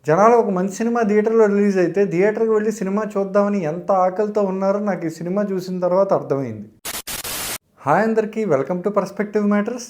జనాలు ఒక మంచి సినిమా థియేటర్లో రిలీజ్ అయితే థియేటర్కి వెళ్ళి సినిమా చూద్దామని ఎంత ఆకలితో ఉన్నారో నాకు ఈ సినిమా చూసిన తర్వాత అర్థమైంది. హాయ్ అందరికీ, వెల్కమ్ టు పర్స్పెక్టివ్ మ్యాటర్స్.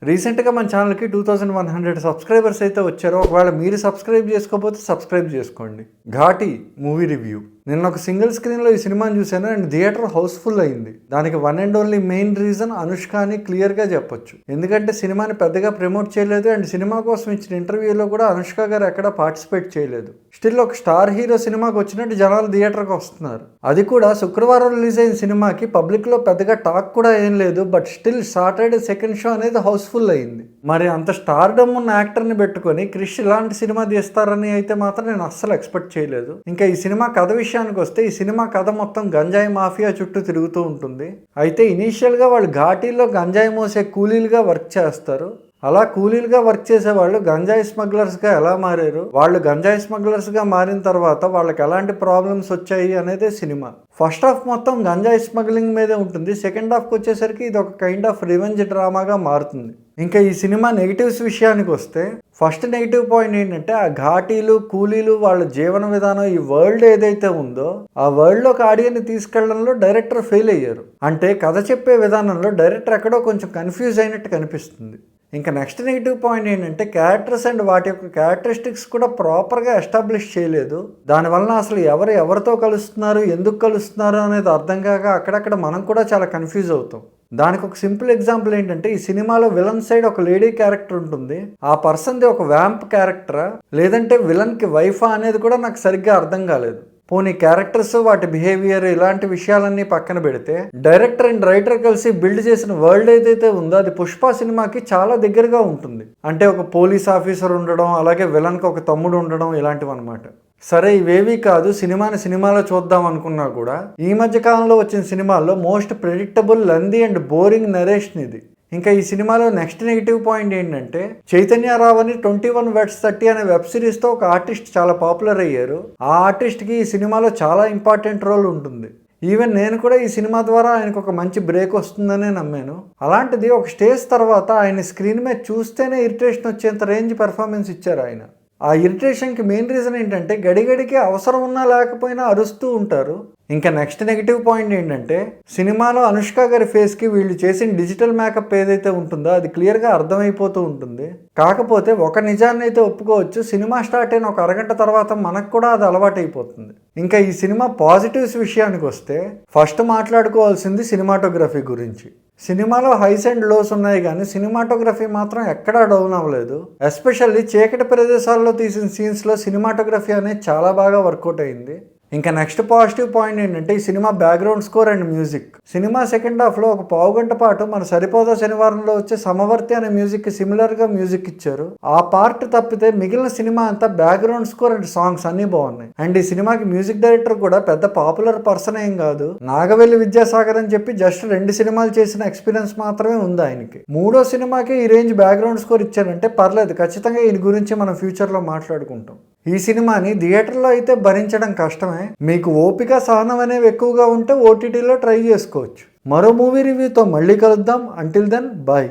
రీసెంట్గా మన ఛానల్కి 2100 సబ్స్క్రైబర్స్ అయితే వచ్చారు. ఒకవేళ మీరు సబ్స్క్రైబ్ చేసుకోకపోతే సబ్స్క్రైబ్ చేసుకోండి. Ghaati movie review. నిన్న ఒక సింగిల్ స్క్రీన్లో ఈ సినిమాని చూశాను అండ్ థియేటర్ హౌస్ఫుల్ అయింది. దానికి one and only main reason Anushka అని క్లియర్గా చెప్పొచ్చు. ఎందుకంటే సినిమాని పెద్దగా ప్రమోట్ చేయలేదు అండ్ సినిమా కోసం ఇచ్చిన ఇంటర్వ్యూలో కూడా అనుష్క గారు ఎక్కడ పార్టిసిపేట్ చేయలేదు. స్టిల్ ఒక స్టార్ హీరో సినిమాకి వచ్చినట్టు జనాలు థియేటర్కి వస్తున్నారు. అది కూడా శుక్రవారం రిలీజ్ అయిన సినిమాకి పబ్లిక్లో పెద్దగా టాక్ కూడా ఏం లేదు. But still Saturday second show అనేది హౌస్ఫుల్ అయింది. మరి అంత స్టార్డమ్ ఉన్న యాక్టర్ని పెట్టుకొని క్రిష్ ఇలాంటి సినిమా తీస్తారని అయితే మాత్రం నేను అస్సలు ఎక్స్పెక్ట్ చేయలేదు. ఇంకా ఈ సినిమా కథ విషయానికి వస్తే ఈ సినిమా కథ మొత్తం గంజాయి మాఫియా చుట్టూ తిరుగుతూ ఉంటుంది. అయితే ఇనీషియల్గా వాళ్ళు ఘాటీల్లో గంజాయి మోసే కూలీలుగా వర్క్ చేస్తారు. అలా కూలీలుగా వర్క్ చేసే వాళ్ళు గంజాయి స్మగ్లర్స్గా ఎలా మారారు, వాళ్ళు గంజాయి స్మగ్లర్స్గా మారిన తర్వాత వాళ్ళకి ఎలాంటి ప్రాబ్లమ్స్ వచ్చాయి అనేది సినిమా. ఫస్ట్ హాఫ్ మొత్తం గంజాయి స్మగ్లింగ్ మీదే ఉంటుంది. సెకండ్ హాఫ్కి వచ్చేసరికి ఇది ఒక కైండ్ ఆఫ్ రివెంజ్ డ్రామాగా మారుతుంది. ఇంకా ఈ సినిమా నెగిటివ్స్ విషయానికి వస్తే ఫస్ట్ నెగిటివ్ పాయింట్ ఏంటంటే ఆ ఘాటీలు కూలీలు వాళ్ళ జీవన విధానం, ఈ వరల్డ్ ఏదైతే ఉందో ఆ వరల్డ్లోకి ఆడియన్ని తీసుకెళ్లడంలో డైరెక్టర్ ఫెయిల్ అయ్యారు. అంటే కథ చెప్పే విధానంలో డైరెక్టర్ ఎక్కడో కొంచెం కన్ఫ్యూజ్ అయినట్టు కనిపిస్తుంది. ఇంకా నెక్స్ట్ నెగిటివ్ పాయింట్ ఏంటంటే క్యారెక్టర్స్ అండ్ వాటి యొక్క క్యారెక్టరిస్టిక్స్ కూడా ప్రాపర్గా ఎస్టాబ్లిష్ చేయలేదు. దానివల్ల అసలు ఎవరితో కలుస్తున్నారు, ఎందుకు కలుస్తున్నారు అనేది అర్థం కాక అక్కడక్కడ మనం కూడా చాలా కన్ఫ్యూజ్ అవుతాం. దానికి ఒక సింపుల్ ఎగ్జాంపుల్ ఏంటంటే ఈ సినిమాలో విలన్ సైడ్ ఒక లేడీ క్యారెక్టర్ ఉంటుంది. ఆ పర్సన్ది ఒక వ్యాంప్ క్యారెక్టరా లేదంటే విలన్కి వైఫా అనేది కూడా నాకు సరిగ్గా అర్థం కాలేదు. పోనీ క్యారెక్టర్స్, వాటి బిహేవియర్, ఇలాంటి విషయాలన్నీ పక్కన పెడితే డైరెక్టర్ అండ్ రైటర్ కలిసి బిల్డ్ చేసిన వరల్డ్ ఏదైతే ఉందో అది పుష్ప సినిమాకి చాలా దగ్గరగా ఉంటుంది. అంటే ఒక పోలీస్ ఆఫీసర్ ఉండడం, అలాగే విలన్కి ఒక తమ్ముడు ఉండడం, ఇలాంటివి అనమాట. సరే, ఇవేవీ కాదు, సినిమాలో చూద్దాం అనుకున్నా కూడా ఈ మధ్య కాలంలో వచ్చిన సినిమాల్లో most predictable, lengthy and boring narration ఇది. ఇంకా ఈ సినిమాలో నెక్స్ట్ నెగిటివ్ పాయింట్ ఏంటంటే చైతన్య రావ్ అని 21 Vets 30 అనే వెబ్ సిరీస్తో ఒక ఆర్టిస్ట్ చాలా పాపులర్ అయ్యారు. ఆ ఆర్టిస్ట్కి ఈ సినిమాలో చాలా ఇంపార్టెంట్ రోల్ ఉంటుంది. ఈవెన్ నేను కూడా ఈ సినిమా ద్వారా ఆయనకు ఒక మంచి బ్రేక్ వస్తుందనే నమ్మాను. అలాంటిది ఒక స్టేజ్ తర్వాత ఆయన స్క్రీన్ మీద చూస్తేనే ఇరిటేషన్ వచ్చేంత రేంజ్ పెర్ఫార్మెన్స్ ఇచ్చారు ఆయన. ఆ ఇరిటేషన్కి మెయిన్ రీజన్ ఏంటంటే గడిగడికి అవసరం ఉన్నా లేకపోయినా అరుస్తూ ఉంటారు. ఇంకా నెక్స్ట్ నెగిటివ్ పాయింట్ ఏంటంటే సినిమాలో అనుష్క గారి ఫేస్కి వీళ్ళు చేసిన డిజిటల్ మేకప్ ఏదైతే ఉంటుందో అది క్లియర్గా అర్థమైపోతూ ఉంటుంది. కాకపోతే ఒక నిజాన్ని అయితే ఒప్పుకోవచ్చు, సినిమా స్టార్ట్ అయిన ఒక అరగంట తర్వాత మనకు కూడా అది అలవాటైపోతుంది. ఇంకా ఈ సినిమా పాజిటివ్స్ విషయానికి వస్తే ఫస్ట్ మాట్లాడుకోవాల్సింది సినిమాటోగ్రఫీ గురించి. సినిమాలో హైస్ అండ్ లోస్ ఉన్నాయి కానీ సినిమాటోగ్రఫీ మాత్రం ఎక్కడా డౌన్ అవ్వలేదు. ఎస్పెషల్లీ చీకటి ప్రదేశాల్లో తీసిన సీన్స్లో సినిమాటోగ్రఫీ అనేది చాలా బాగా వర్కౌట్ అయింది. ఇంకా నెక్స్ట్ పాజిటివ్ పాయింట్ ఏంటంటే ఈ cinema background score and music. Cinema second హాఫ్లో ఒక పావుగంట పాటు మన సరిపోదా శనివారంలో వచ్చే సమవర్తి అనే మ్యూజిక్ సిమిలర్గా మ్యూజిక్ ఇచ్చారు. ఆ పార్ట్ తప్పితే మిగిలిన సినిమా అంతా బ్యాక్గ్రౌండ్ స్కోర్ అండ్ సాంగ్స్ అన్నీ బాగున్నాయి. అండ్ ఈ సినిమాకి మ్యూజిక్ డైరెక్టర్ కూడా పెద్ద పాపులర్ పర్సన్ ఏం కాదు, నాగవెల్లి విద్యాసాగర్ అని చెప్పి జస్ట్ 2 సినిమాలు చేసిన ఎక్స్పీరియన్స్ మాత్రమే ఉంది ఆయనకి. 3వ సినిమాకి ఈ రేంజ్ బ్యాక్గ్రౌండ్ స్కోర్ ఇచ్చారంటే పర్లేదు, ఖచ్చితంగా ఈయన గురించి మనం ఫ్యూచర్లో మాట్లాడుకుంటాం. ఈ సినిమాని థియేటర్లో అయితే భరించడం కష్టమే. మీకు ఓపిక, సహనం అనేవి ఎక్కువగా ఉంటే ఓటీటీలో ట్రై చేసుకోవచ్చు. మరో మూవీ రివ్యూతో మళ్ళీ కలుద్దాం. Until then, bye.